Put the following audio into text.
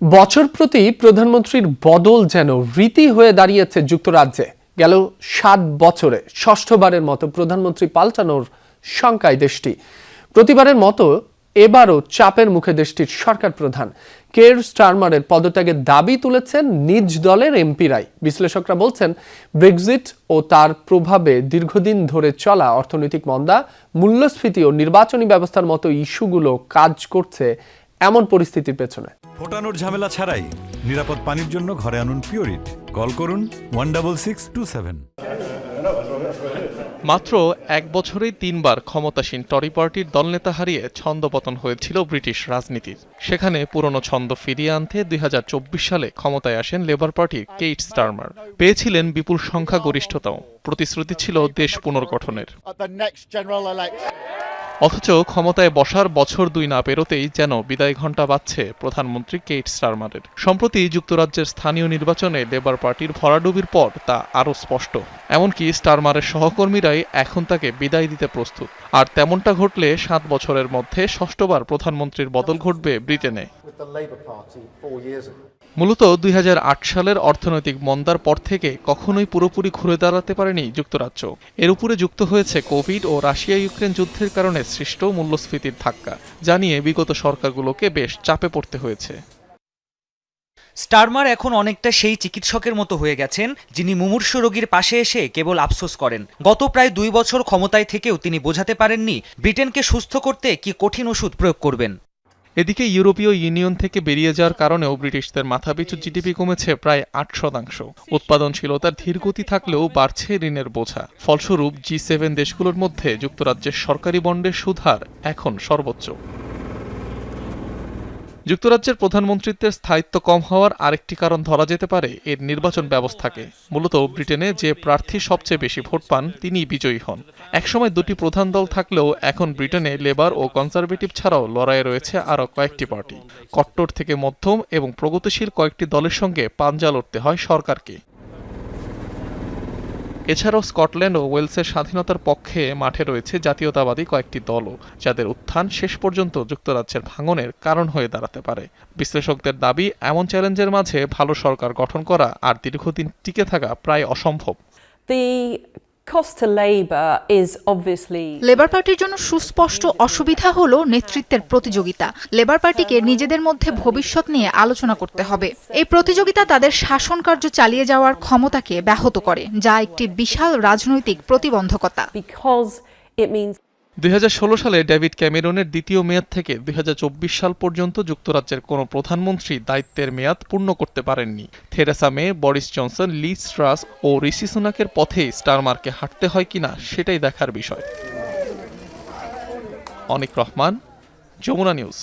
বছর প্রতি প্রধানমন্ত্রীর বদল যেন রীতি হয়ে দাঁড়িয়েছে যুক্তরাজ্যে। গেল ৭ বছরে ষষ্ঠবারের মতো প্রধানমন্ত্রী পাল্টানোর শঙ্কায় দেশটি। প্রতিবারের মতো এবারও চাপের মুখে দেশটির সরকার প্রধান কের স্টারমারের পদত্যাগের দাবি তুলেছেন নিজ দলের এমপিরাই। বিশ্লেষকরা বলছেন, ব্রেক্সিট ও তার প্রভাবে দীর্ঘদিন ধরে চলা অর্থনৈতিক মন্দা, মূল্যস্ফীতি ও নির্বাচনী ব্যবস্থার মতো ইস্যুগুলো কাজ করছে এমন পরিস্থিতির পেছনে। ফোটানোর ঝামেলা ছাড়াই নিরাপদ পানির জন্য ঘরে আনুন পিওরিট। কল করুন 16627। মাত্র এক বছরেই ৩ বার ক্ষমতাসীন টরি পার্টির দলনেতা হারিয়ে ছন্দপতন হয়েছিল ব্রিটিশ রাজনীতির। সেখানে পুরনো ছন্দ ফিরিয়ে আনতে ২০২৪ সালে ক্ষমতায় আসেন লেবার পার্টির কেইট স্টারমার। পেয়েছিলেন বিপুল সংখ্যাগরিষ্ঠতাও। প্রতিশ্রুতি ছিল দেশ পুনর্গঠনের। অথচ ক্ষমতায় বসার বছর ২ না পেরোতেই যেন বিদায় ঘণ্টা বাজছে প্রধানমন্ত্রী কেইট স্টারমারের। সম্প্রতি যুক্তরাজ্যের স্থানীয় নির্বাচনে লেবার পার্টির ভরাডুবির পর তা আরও স্পষ্ট। এমনকি স্টারমারের সহকর্মীরাই এখন তাকে বিদায় দিতে প্রস্তুত। আর তেমনটা ঘটলে ৭ বছরের মধ্যে ষষ্ঠবার প্রধানমন্ত্রীর বদল ঘটবে ব্রিটেনে। মূলত ২০০৮ সালের অর্থনৈতিক মন্দার পর থেকে কখনোই পুরোপুরি ঘুরে দাঁড়াতে পারেনি যুক্তরাজ্য। এর উপরে যুক্ত হয়েছে কোভিড ও রাশিয়া ইউক্রেন যুদ্ধের কারণে সৃষ্ট মূল্যস্ফীতির ধাক্কা, যা নিয়ে বিগত সরকারগুলোকে বেশ চাপে পড়তে হয়েছে। স্টারমার এখন অনেকটা সেই চিকিৎসকের মতো হয়ে গেছেন, যিনি মুমূর্ষু রোগীর পাশে এসে কেবল আফসোস করেন। গত প্রায় ২ বছর ক্ষমতায় থেকেও তিনি বোঝাতে পারেননি ব্রিটেনকে সুস্থ করতে কি কঠিন ওষুধ প্রয়োগ করবেন। এদিকে ইউরোপীয় ইউনিয়ন থেকে বেরিয়ে যাওয়ার কারণেও ব্রিটিশদের মাথাপিছু জিডিপি কমেছে প্রায় ৮%। উৎপাদনশীলতার ধীরগতি থাকলেও বাড়ছে ঋণের বোঝা। ফলস্বরূপ G7 দেশগুলোর মধ্যে যুক্তরাজ্যের সরকারি বন্ডের সুদ হার এখন সর্বোচ্চ। যুক্তরাজ্যের প্রধানমন্ত্রীত্বের স্থায়িত্ব কম হওয়ার আরেকটি কারণ ধরা যেতে পারে এর নির্বাচন ব্যবস্থাকে। মূলত ব্রিটেনে যে প্রার্থী সবচেয়ে বেশি ভোট পান তিনিই বিজয়ী হন। একসময় দুটি প্রধান দল থাকলেও এখন ব্রিটেনে লেবার ও কনজারভেটিভ ছাড়াও লড়াইয়ে রয়েছে আরও কয়েকটি পার্টি। কট্টর থেকে মধ্যম এবং প্রগতিশীল কয়েকটি দলের সঙ্গে পাঞ্জা লড়তে হয় সরকারকে। এছাড়াও স্কটল্যান্ড ও ওয়েলসের স্বাধীনতার পক্ষে মাঠে রয়েছে জাতীয়তাবাদী কয়েকটি দলও, যাদের উত্থান শেষ পর্যন্ত যুক্তরাজ্যের ভাঙনের কারণ হয়ে দাঁড়াতে পারে। বিশ্লেষকদের দাবি, এমন চ্যালেঞ্জের মাঝে ভালো সরকার গঠন করা আর দীর্ঘদিন টিকে থাকা প্রায় অসম্ভব। লেবার পার্টির জন্য সুস্পষ্ট অসুবিধা হলো নেতৃত্বের প্রতিযোগিতা। লেবার পার্টিকে নিজেদের মধ্যে ভবিষ্যৎ নিয়ে আলোচনা করতে হবে। এই প্রতিযোগিতা তাদের শাসন কার্য চালিয়ে যাওয়ার ক্ষমতাকে ব্যাহত করে, যা একটি বিশাল রাজনৈতিক প্রতিবন্ধকতা। ২০১৬ সালে ডেভিড ক্যামেরনের দ্বিতীয় মেয়াদ থেকে ২০২৪ সাল পর্যন্ত যুক্তরাজ্যের কোনো প্রধানমন্ত্রী দায়িত্বের মেয়াদ পূর্ণ করতে পারেননি। Theresa May, Boris Johnson, Liz Truss ও ঋষি সুনাকের পথেই স্টারমারকে হাঁটতে হয় কিনা সেটাই দেখার বিষয়। অনিক রহমান, যমুনা নিউজ।